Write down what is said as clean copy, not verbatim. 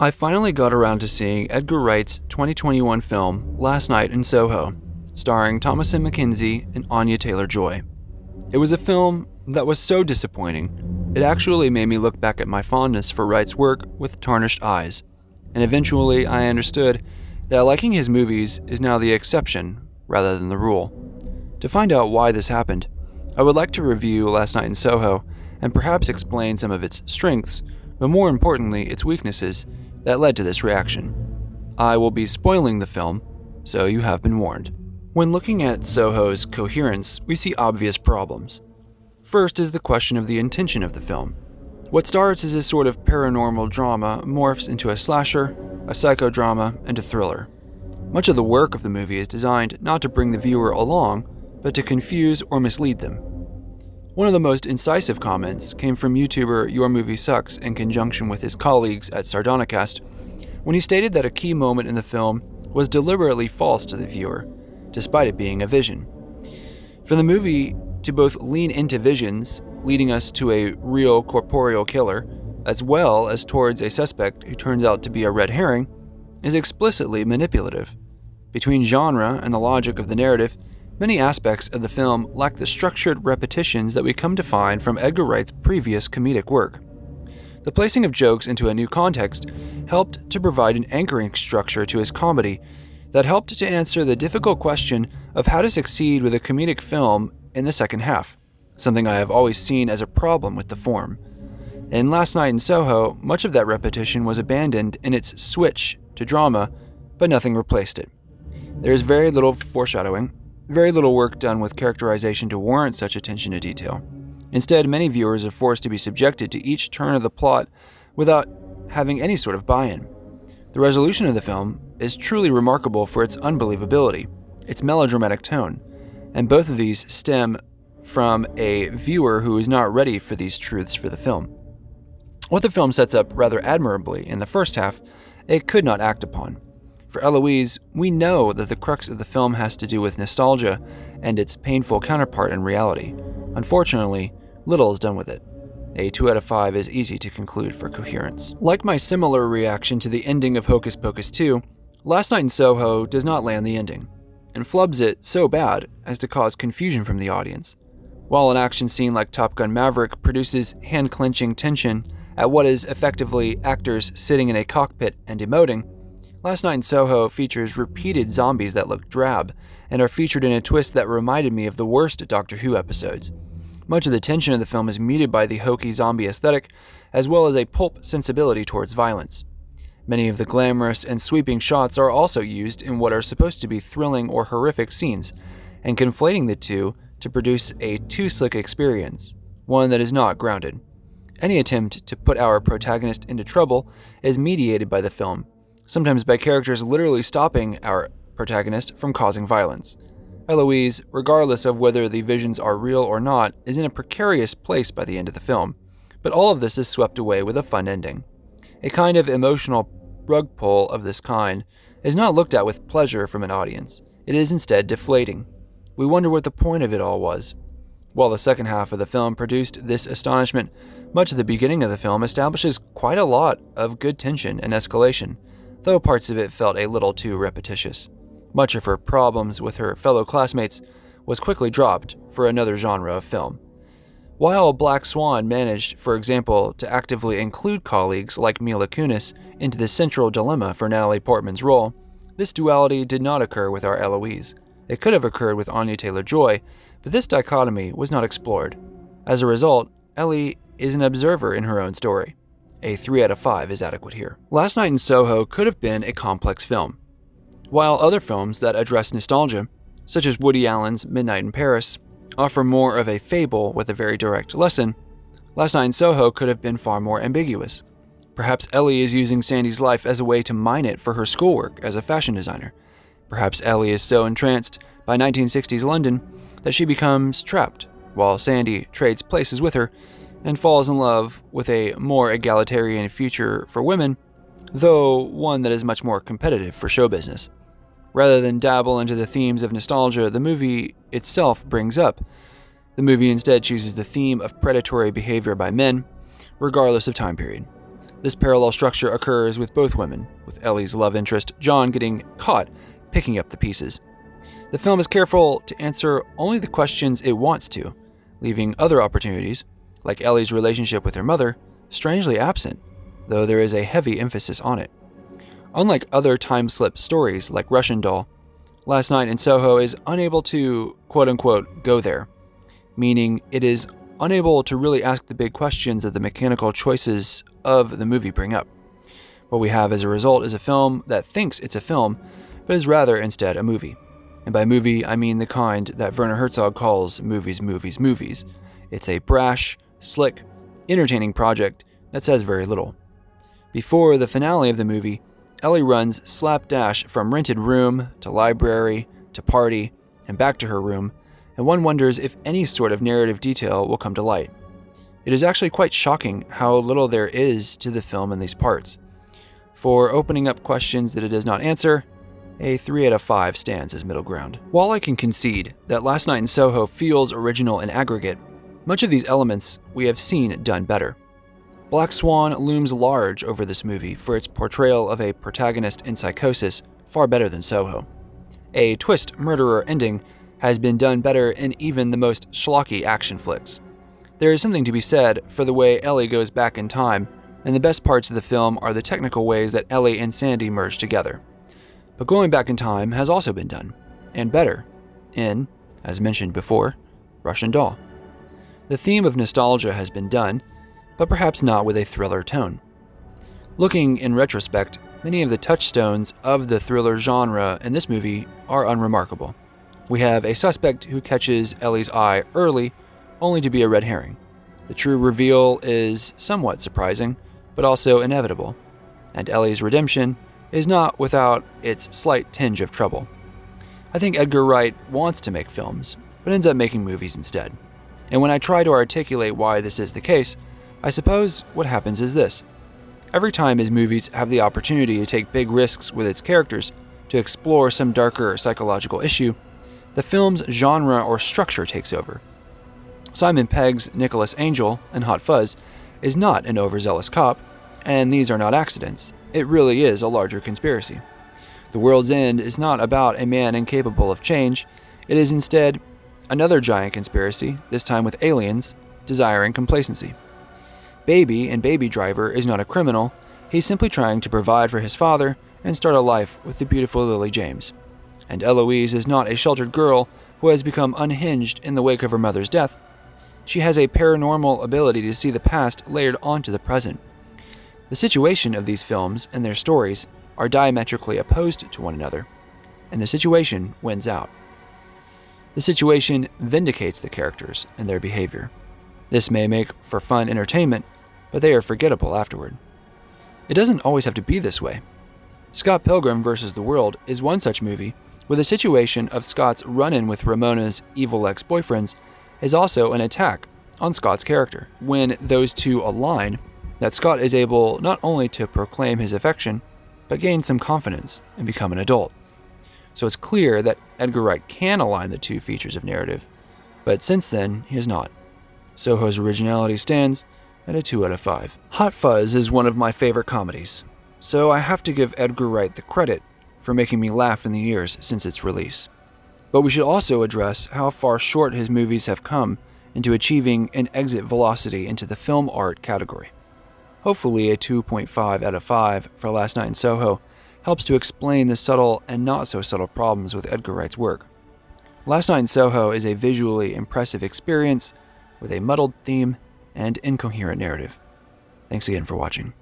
I finally got around to seeing Edgar Wright's 2021 film Last Night in Soho, starring Thomasin McKenzie and Anya Taylor-Joy. It was a film that was so disappointing, it actually made me look back at my fondness for Wright's work with tarnished eyes, and eventually I understood that liking his movies is now the exception rather than the rule. To find out why this happened, I would like to review Last Night in Soho and perhaps explain some of its strengths, but more importantly, its weaknesses that led to this reaction. I will be spoiling the film, so you have been warned. When looking at Soho's Coherence, we see obvious problems. First is the question of the intention of the film. What starts as a sort of paranormal drama morphs into a slasher, a psychodrama, and a thriller. Much of the work of the movie is designed not to bring the viewer along, but to confuse or mislead them. One of the most incisive comments came from YouTuber Your Movie Sucks in conjunction with his colleagues at Sardonicast, when he stated that a key moment in the film was deliberately false to the viewer, despite it being a vision. For the movie to both lean into visions, leading us to a real corporeal killer, as well as towards a suspect who turns out to be a red herring, is explicitly manipulative. Between genre and the logic of the narrative, many aspects of the film lack the structured repetitions that we come to find from Edgar Wright's previous comedic work. The placing of jokes into a new context helped to provide an anchoring structure to his comedy that helped to answer the difficult question of how to succeed with a comedic film in the second half, something I have always seen as a problem with the form. In Last Night in Soho, much of that repetition was abandoned in its switch to drama, but nothing replaced it. There is very little foreshadowing, very little work done with characterization to warrant such attention to detail. Instead, many viewers are forced to be subjected to each turn of the plot without having any sort of buy-in. The resolution of the film is truly remarkable for its unbelievability, its melodramatic tone, and both of these stem from a viewer who is not ready for these truths for the film. What the film sets up rather admirably in the first half, it could not act upon. For Eloise, we know that the crux of the film has to do with nostalgia and its painful counterpart in reality. Unfortunately, little is done with it. A 2 out of 5 is easy to conclude for Coherence. Like my similar reaction to the ending of Hocus Pocus 2, Last Night in Soho does not land the ending, and flubs it so bad as to cause confusion from the audience. While an action scene like Top Gun Maverick produces hand-clenching tension at what is effectively actors sitting in a cockpit and emoting, Last Night in Soho features repeated zombies that look drab and are featured in a twist that reminded me of the worst Doctor Who episodes. Much of the tension of the film is muted by the hokey zombie aesthetic, as well as a pulp sensibility towards violence. Many of the glamorous and sweeping shots are also used in what are supposed to be thrilling or horrific scenes, and conflating the two to produce a too slick experience, one that is not grounded. Any attempt to put our protagonist into trouble is mediated by the film, sometimes by characters literally stopping our protagonist from causing violence. Eloise, regardless of whether the visions are real or not, is in a precarious place by the end of the film, but all of this is swept away with a fun ending. A kind of emotional rug pull of this kind is not looked at with pleasure from an audience. It is instead deflating. We wonder what the point of it all was. While the second half of the film produced this astonishment, much of the beginning of the film establishes quite a lot of good tension and escalation, though parts of it felt a little too repetitious. Much of her problems with her fellow classmates was quickly dropped for another genre of film. While Black Swan managed, for example, to actively include colleagues like Mila Kunis into the central dilemma for Natalie Portman's role, this duality did not occur with our Eloise. It could have occurred with Anya Taylor-Joy, but this dichotomy was not explored. As a result, Ellie is an observer in her own story. A 3 out of 5 is adequate here. Last Night in Soho could have been a complex film. While other films that address nostalgia, such as Woody Allen's Midnight in Paris, offer more of a fable with a very direct lesson, Last Night in Soho could have been far more ambiguous. Perhaps Ellie is using Sandy's life as a way to mine it for her schoolwork as a fashion designer. Perhaps Ellie is so entranced by 1960s London that she becomes trapped, while Sandy trades places with her and falls in love with a more egalitarian future for women, though one that is much more competitive for show business. Rather than dabble into the themes of nostalgia the movie itself brings up, the movie instead chooses the theme of predatory behavior by men, regardless of time period. This parallel structure occurs with both women, with Ellie's love interest, John, getting caught picking up the pieces. The film is careful to answer only the questions it wants to, leaving other opportunities, like Ellie's relationship with her mother, strangely absent, though there is a heavy emphasis on it. Unlike other time-slip stories like Russian Doll, Last Night in Soho is unable to, quote-unquote, go there, meaning it is unable to really ask the big questions that the mechanical choices of the movie bring up. What we have as a result is a film that thinks it's a film, but is rather instead a movie. And by movie, I mean the kind that Werner Herzog calls movies. It's a brash, slick, entertaining project that says very little. Before the finale of the movie, Ellie runs slapdash from rented room to library to party and back to her room, and one wonders if any sort of narrative detail will come to light. It is actually quite shocking how little there is to the film in these parts. For opening up questions that it does not answer, a 3 out of 5 stands as middle ground. While I can concede that Last Night in Soho feels original in aggregate, much of these elements we have seen done better. Black Swan looms large over this movie for its portrayal of a protagonist in psychosis, far better than Soho. A twist murderer ending has been done better in even the most schlocky action flicks. There is something to be said for the way Ellie goes back in time, and the best parts of the film are the technical ways that Ellie and Sandy merge together. But going back in time has also been done, and better, in, as mentioned before, Russian Doll. The theme of nostalgia has been done, but perhaps not with a thriller tone. Looking in retrospect, many of the touchstones of the thriller genre in this movie are unremarkable. We have a suspect who catches Ellie's eye early, only to be a red herring. The true reveal is somewhat surprising, but also inevitable, and Ellie's redemption is not without its slight tinge of trouble. I think Edgar Wright wants to make films, but ends up making movies instead. And when I try to articulate why this is the case, I suppose what happens is this. Every time his movies have the opportunity to take big risks with its characters, to explore some darker psychological issue, the film's genre or structure takes over. Simon Pegg's Nicholas Angel in Hot Fuzz is not an overzealous cop, and these are not accidents. It really is a larger conspiracy. The World's End is not about a man incapable of change. It is instead another giant conspiracy, this time with aliens, desiring complacency. Baby in Baby Driver is not a criminal. He's simply trying to provide for his father and start a life with the beautiful Lily James. And Eloise is not a sheltered girl who has become unhinged in the wake of her mother's death. She has a paranormal ability to see the past layered onto the present. The situation of these films and their stories are diametrically opposed to one another, and the situation wins out. The situation vindicates the characters and their behavior. This may make for fun entertainment, but they are forgettable afterward. It doesn't always have to be this way. Scott Pilgrim vs. the World is one such movie where the situation of Scott's run-in with Ramona's evil ex-boyfriends is also an attack on Scott's character. When those two align, that Scott is able not only to proclaim his affection, but gain some confidence and become an adult. So it's clear that Edgar Wright can align the two features of narrative, but since then, he has not. Soho's originality stands at a 2 out of 5. Hot Fuzz is one of my favorite comedies, so I have to give Edgar Wright the credit for making me laugh in the years since its release. But we should also address how far short his movies have come into achieving an exit velocity into the film art category. Hopefully a 2.5 out of 5 for Last Night in Soho helps to explain the subtle and not so subtle problems with Edgar Wright's work. Last Night in Soho is a visually impressive experience with a muddled theme and incoherent narrative. Thanks again for watching.